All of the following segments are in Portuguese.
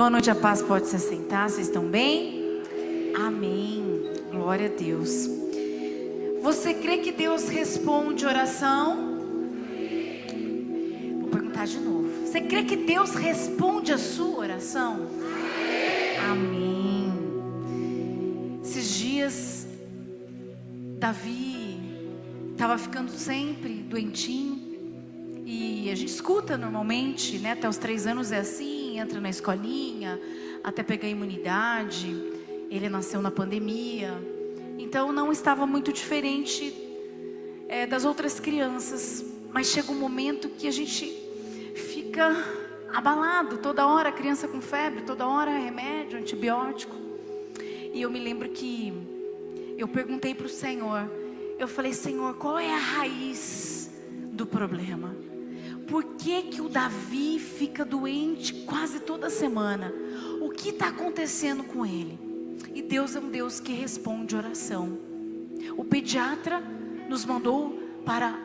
Boa noite, a paz, pode se assentar, vocês estão bem? Amém, glória a Deus. Você crê que Deus responde oração? Vou perguntar de novo. Você crê que Deus responde a sua oração? Amém. Esses dias, Davi estava ficando sempre doentinho. E a gente escuta normalmente, né? Até os 3 anos é assim, entra na escolinha, até pegar imunidade. Ele nasceu na pandemia, então não estava muito diferente das outras crianças. Mas chega um momento que a gente fica abalado, toda hora criança com febre, toda hora remédio, antibiótico. E eu me lembro que eu perguntei para o Senhor, eu falei: Senhor, qual é a raiz do problema? Por que que o Davi fica doente quase toda semana? O que está acontecendo com ele? E Deus é um Deus que responde oração. O pediatra nos mandou para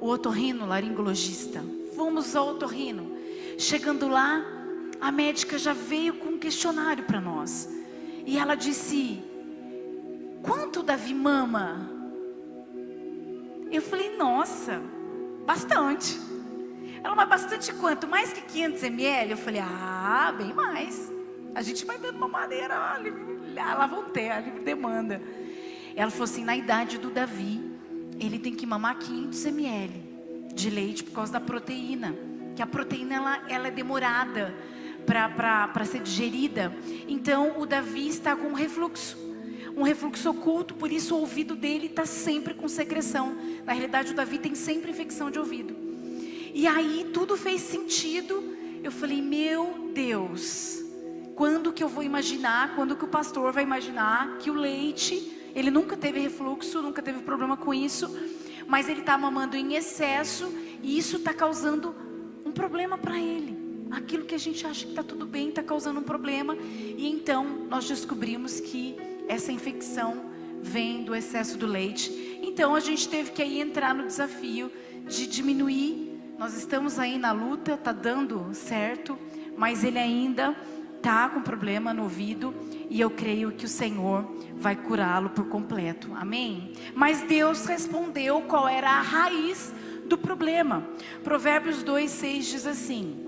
o otorrinolaringologista. Fomos ao otorrino. Chegando lá, a médica já veio com um questionário para nós. E ela disse: quanto o Davi mama? Eu falei: nossa, bastante. Ela: mas bastante quanto? Mais que 500 ml? Eu falei: ah, bem mais. A gente vai dando mamadeira, lá vão ter, a livre demanda. Ela falou assim: na idade do Davi, ele tem que mamar 500 ml de leite por causa da proteína. Que a proteína ela é demorada para ser digerida. Então o Davi está com um refluxo oculto, por isso o ouvido dele está sempre com secreção. Na realidade, o Davi tem sempre infecção de ouvido. E aí tudo fez sentido. Eu falei: meu Deus, quando que eu vou imaginar, quando que o pastor vai imaginar que o leite, ele nunca teve refluxo, nunca teve problema com isso, mas ele está mamando em excesso e isso está causando um problema para ele. Aquilo que a gente acha que está tudo bem está causando um problema. E então nós descobrimos que essa infecção vem do excesso do leite. Então a gente teve que aí entrar no desafio de diminuir. Nós estamos aí na luta, está dando certo, mas ele ainda está com problema no ouvido. E eu creio que o Senhor vai curá-lo por completo, amém? Mas Deus respondeu qual era a raiz do problema. Provérbios 2:6 diz assim: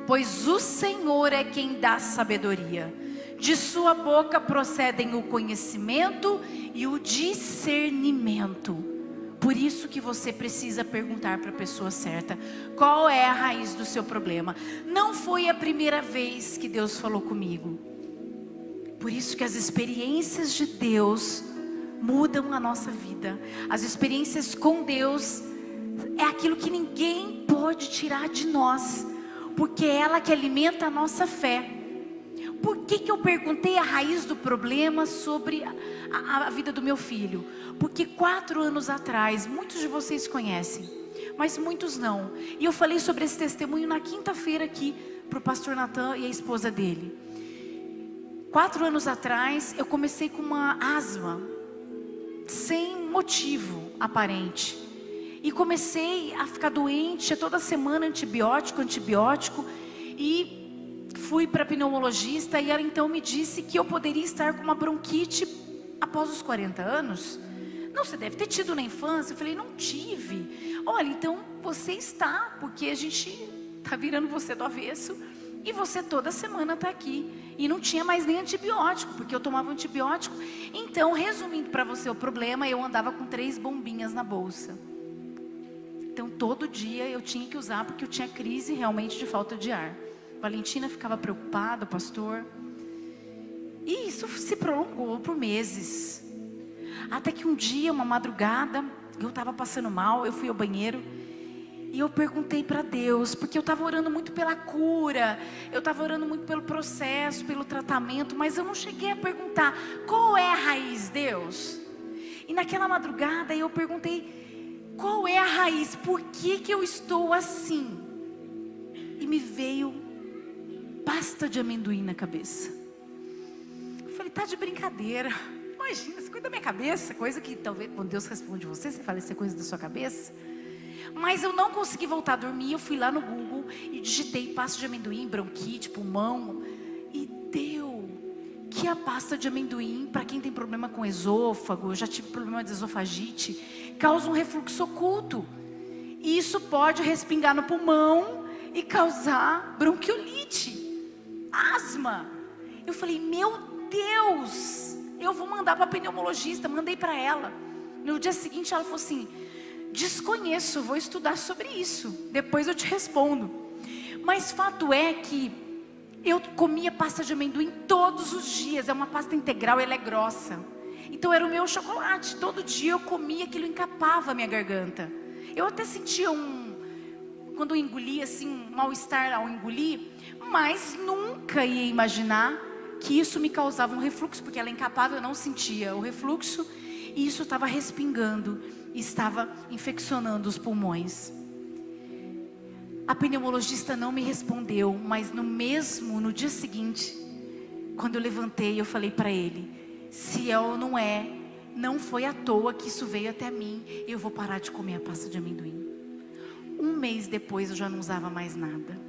pois o Senhor é quem dá sabedoria, de sua boca procedem o conhecimento e o discernimento. Por isso que você precisa perguntar para a pessoa certa, qual é a raiz do seu problema. Não foi a primeira vez que Deus falou comigo. Por isso que as experiências de Deus mudam a nossa vida. As experiências com Deus é aquilo que ninguém pode tirar de nós, porque é ela que alimenta a nossa fé. Por que que eu perguntei a raiz do problema sobre a vida do meu filho? Porque 4 anos atrás, muitos de vocês conhecem, mas muitos não. E eu falei sobre esse testemunho na quinta-feira aqui para o pastor Natan e a esposa dele. 4 anos atrás eu comecei com uma asma, sem motivo aparente. E comecei a ficar doente, toda semana antibiótico. E fui para a pneumologista e ela então me disse que eu poderia estar com uma bronquite após os 40 anos. Não, você deve ter tido na infância. Eu falei: não tive. Olha, então você está, porque a gente está virando você do avesso. E você toda semana está aqui. E não tinha mais nem antibiótico, porque eu tomava antibiótico. Então, resumindo para você o problema, eu andava com 3 bombinhas na bolsa. Então todo dia eu tinha que usar, porque eu tinha crise realmente de falta de ar. Valentina ficava preocupada, o pastor. E isso se prolongou por meses. Até que um dia, uma madrugada, eu estava passando mal, eu fui ao banheiro. E eu perguntei para Deus, porque eu estava orando muito pela cura. Eu estava orando muito pelo processo, pelo tratamento. Mas eu não cheguei a perguntar, qual é a raiz, Deus? E naquela madrugada eu perguntei, qual é a raiz? Por que que eu estou assim? E me veio pasta de amendoim na cabeça. Eu falei: tá de brincadeira. Imagina, você cuida da minha cabeça. Coisa que talvez quando Deus responde você fala: isso é coisa da sua cabeça. Mas eu não consegui voltar a dormir. Eu fui lá no Google e digitei pasta de amendoim, bronquite, pulmão. E deu que a pasta de amendoim, para quem tem problema com esôfago, eu já tive problema de esofagite, causa um refluxo oculto. E isso pode respingar no pulmão e causar bronquiolite, asma. Eu falei, meu Deus, eu vou mandar para a pneumologista. Mandei para ela. No dia seguinte ela falou assim, desconheço, vou estudar sobre isso, depois eu te respondo. Mas fato é que eu comia pasta de amendoim todos os dias. É uma pasta integral, ela é grossa. Então era o meu chocolate. Todo dia eu comia, aquilo encapava a minha garganta. Eu até sentia quando eu engolia assim, um mal-estar ao engolir, mas nunca ia imaginar que isso me causava um refluxo, porque ela encapava, eu não sentia o refluxo, e isso estava respingando, estava infeccionando os pulmões. A pneumologista não me respondeu, mas no dia seguinte, quando eu levantei, eu falei para ele, se é ou não foi à toa que isso veio até mim, eu vou parar de comer a pasta de amendoim. Um mês depois eu já não usava mais nada.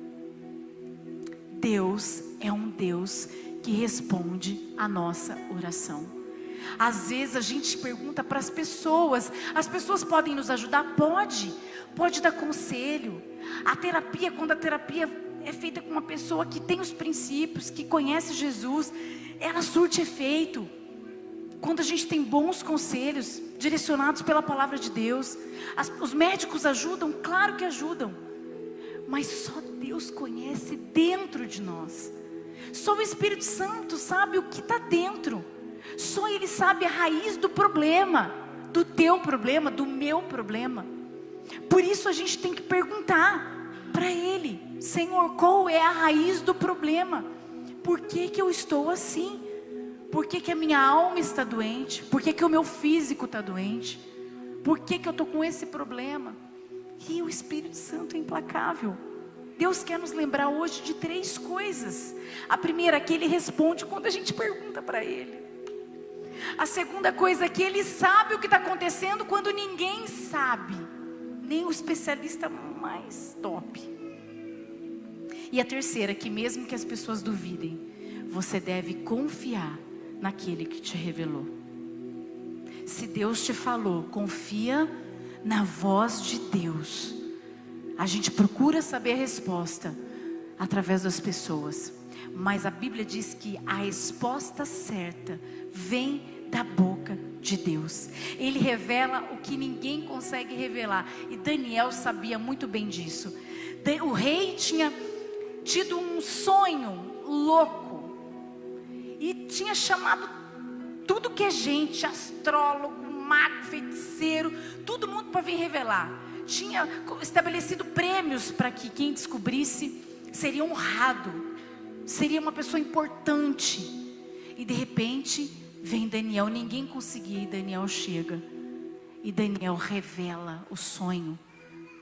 Deus é um Deus que responde a nossa oração. Às vezes a gente pergunta para as pessoas podem nos ajudar? Pode dar conselho. A terapia, quando a terapia é feita com uma pessoa que tem os princípios, que conhece Jesus, ela surte efeito. Quando a gente tem bons conselhos, direcionados pela palavra de Deus, os médicos ajudam, claro que ajudam, mas só Deus conhece dentro de nós. Só o Espírito Santo sabe o que está dentro. Só Ele sabe a raiz do problema, do teu problema, do meu problema. Por isso a gente tem que perguntar para Ele, Senhor, qual é a raiz do problema? Por que eu estou assim? Por que a minha alma está doente? Por que o meu físico está doente? Por que eu estou com esse problema? E o Espírito Santo é implacável. Deus quer nos lembrar hoje de 3 coisas. A primeira é que Ele responde quando a gente pergunta para Ele. A segunda coisa é que Ele sabe o que está acontecendo quando ninguém sabe, nem o especialista mais top. E a terceira é que mesmo que as pessoas duvidem, você deve confiar naquele que te revelou. Se Deus te falou, confia na voz de Deus. A gente procura saber a resposta através das pessoas, mas a Bíblia diz que a resposta certa vem da boca de Deus. Ele revela o que ninguém consegue revelar, e Daniel sabia muito bem disso. O rei tinha tido um sonho louco e tinha chamado tudo que é gente, astrólogo, mago, feiticeiro, todo mundo para vir revelar. Tinha estabelecido prêmios para que quem descobrisse seria honrado, seria uma pessoa importante. E de repente vem Daniel, ninguém conseguia, e Daniel chega, e Daniel revela o sonho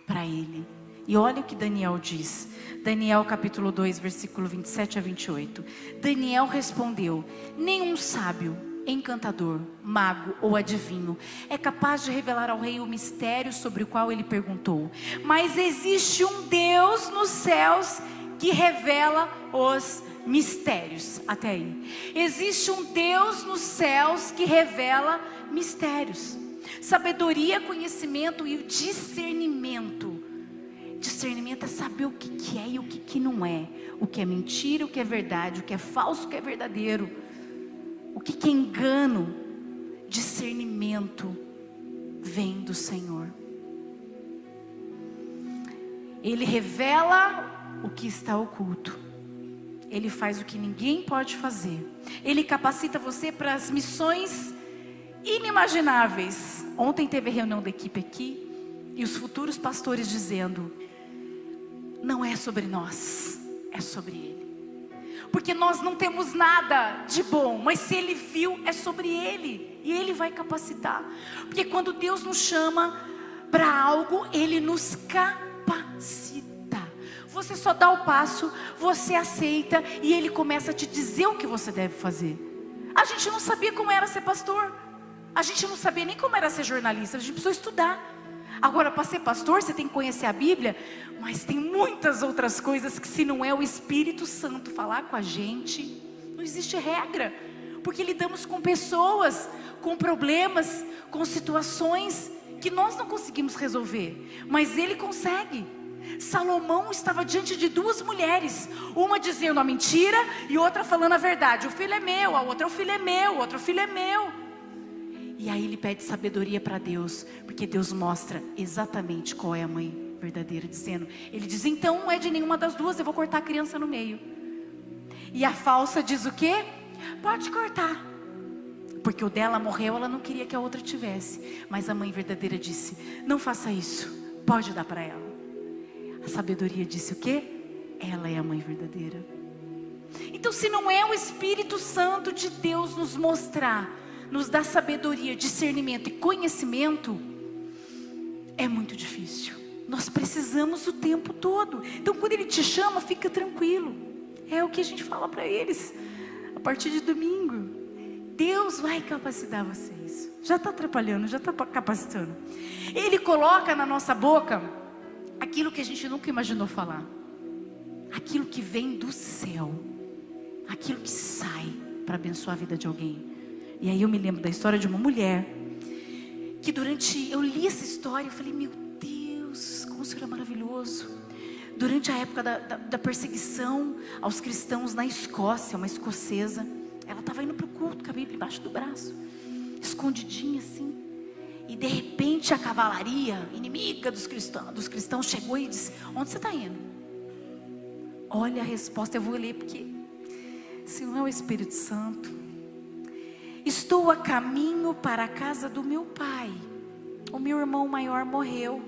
para ele. E olha o que Daniel diz, Daniel capítulo 2, versículo 27 a 28. Daniel respondeu, nenhum sábio, encantador, mago ou adivinho é capaz de revelar ao rei o mistério sobre o qual ele perguntou. Mas existe um Deus nos céus que revela os mistérios. Até aí. Existe um Deus nos céus que revela mistérios. Sabedoria, conhecimento e o discernimento. Discernimento é saber o que é e o que não é. O que é mentira, o que é verdade. O que é falso, o que é verdadeiro. O que é engano. Discernimento vem do Senhor. Ele revela o que está oculto. Ele faz o que ninguém pode fazer. Ele capacita você para as missões inimagináveis. Ontem teve reunião da equipe aqui, e os futuros pastores dizendo, não é sobre nós, é sobre Ele. Porque nós não temos nada de bom, mas se Ele viu, é sobre Ele. E Ele vai capacitar. Porque quando Deus nos chama para algo, Ele nos capacita. Você só dá o passo, você aceita, e Ele começa a te dizer o que você deve fazer. A gente não sabia como era ser pastor. A gente não sabia nem como era ser jornalista. A gente precisou estudar. Agora, para ser pastor, você tem que conhecer a Bíblia, mas tem muitas outras coisas que, se não é o Espírito Santo falar com a gente, não existe regra, porque lidamos com pessoas, com problemas, com situações que nós não conseguimos resolver, mas Ele consegue. Salomão estava diante de duas mulheres, uma dizendo a mentira e outra falando a verdade. O filho é meu, a outra, o filho é meu, o outro, o filho é meu. E aí ele pede sabedoria para Deus, porque Deus mostra exatamente qual é a mãe verdadeira, dizendo, ele diz, então não é de nenhuma das duas, eu vou cortar a criança no meio. E a falsa diz o quê? Pode cortar, porque o dela morreu, ela não queria que a outra tivesse. Mas a mãe verdadeira disse, não faça isso, pode dar para ela. A sabedoria disse o quê? Ela é a mãe verdadeira. Então, se não é o Espírito Santo de Deus nos mostrar, nos dar sabedoria, discernimento e conhecimento, é muito difícil. Nós precisamos o tempo todo. Então, quando Ele te chama, fica tranquilo. É o que a gente fala para eles a partir de domingo. Deus vai capacitar vocês. Já está atrapalhando, já está capacitando. Ele coloca na nossa boca aquilo que a gente nunca imaginou falar, aquilo que vem do céu, aquilo que sai para abençoar a vida de alguém. E aí eu me lembro da história de uma mulher, que eu li essa história, eu falei, meu Deus, como o Senhor é maravilhoso. Durante a época da perseguição aos cristãos na Escócia, uma escocesa, ela estava indo para o culto com a Bíblia embaixo do braço, escondidinha assim. E de repente a cavalaria inimiga dos cristãos chegou e disse, onde você está indo? Olha a resposta, eu vou ler porque se não é o Espírito Santo. Estou a caminho para a casa do meu pai. O meu irmão maior morreu.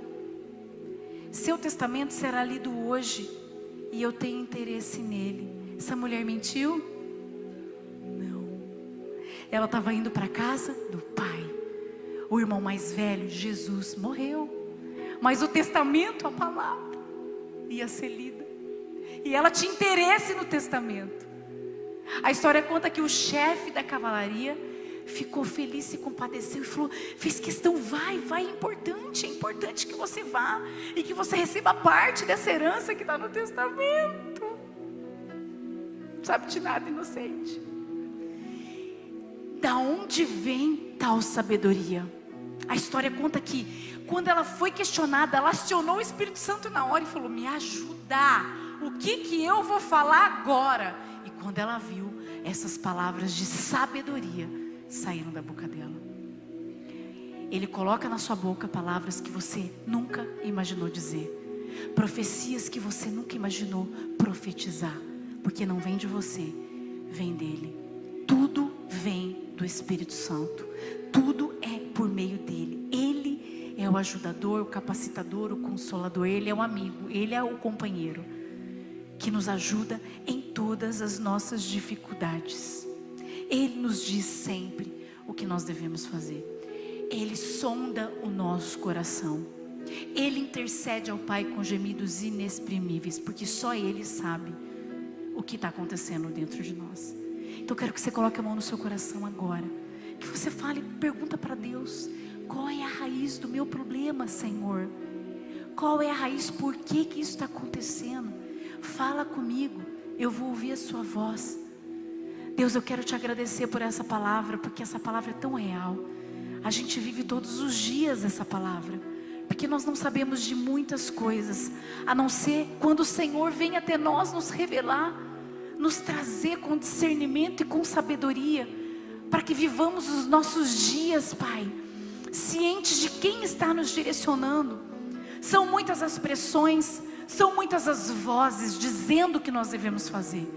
Seu testamento será lido hoje e eu tenho interesse nele. Essa mulher mentiu? Não. Ela estava indo para a casa do pai. O irmão mais velho, Jesus, morreu. Mas o testamento, a palavra, ia ser lida. E ela tinha interesse no testamento. A história conta que o chefe da cavalaria ficou feliz, se compadeceu e falou, fez questão, vai, é importante que você vá. E que você receba parte dessa herança que está no testamento. Não sabe de nada, inocente. Da onde vem tal sabedoria? A história conta que quando ela foi questionada, ela acionou o Espírito Santo na hora e falou, me ajuda, o que eu vou falar agora? E quando ela viu, essas palavras de sabedoria saíram da boca dela. Ele coloca na sua boca palavras que você nunca imaginou dizer, profecias que você nunca imaginou profetizar, porque não vem de você, vem dele. Tudo vem do Espírito Santo, tudo é por meio dele. Ele é o ajudador, o capacitador, o consolador. Ele é o amigo, ele é o companheiro que nos ajuda em todas as nossas dificuldades. Ele nos diz sempre o que nós devemos fazer. Ele sonda o nosso coração. Ele intercede ao Pai com gemidos inexprimíveis, porque só Ele sabe o que está acontecendo dentro de nós. Então eu quero que você coloque a mão no seu coração agora, que você fale, pergunta para Deus, qual é a raiz do meu problema, Senhor? Qual é a raiz, por que isso está acontecendo? Fala comigo, eu vou ouvir a sua voz. Deus, eu quero te agradecer por essa palavra, porque essa palavra é tão real. A gente vive todos os dias essa palavra, porque nós não sabemos de muitas coisas, a não ser quando o Senhor vem até nós nos revelar, nos trazer com discernimento e com sabedoria, para que vivamos os nossos dias, Pai, cientes de quem está nos direcionando. São muitas as pressões, são muitas as vozes dizendo o que nós devemos fazer,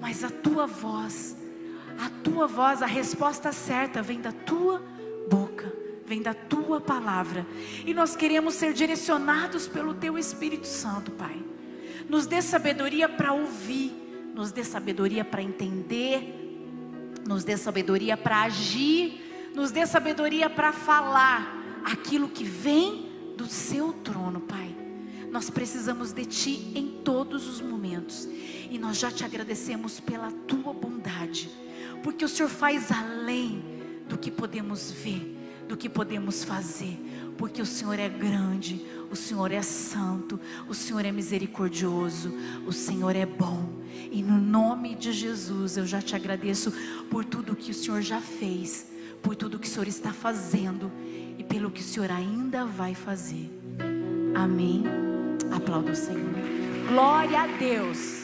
mas a tua voz, a resposta certa vem da tua boca, vem da tua palavra, e nós queremos ser direcionados pelo teu Espírito Santo, Pai. Nos dê sabedoria para ouvir, nos dê sabedoria para entender, nos dê sabedoria para agir, nos dê sabedoria para falar aquilo que vem do seu trono, Pai. Nós precisamos de Ti em todos os momentos, e nós já Te agradecemos pela Tua bondade, porque o Senhor faz além do que podemos ver, do que podemos fazer, porque o Senhor é grande, o Senhor é santo, o Senhor é misericordioso, o Senhor é bom. E no nome de Jesus eu já te agradeço por tudo que o Senhor já fez, por tudo que o Senhor está fazendo e pelo que o Senhor ainda vai fazer. Amém. Aplauda o Senhor. Glória a Deus.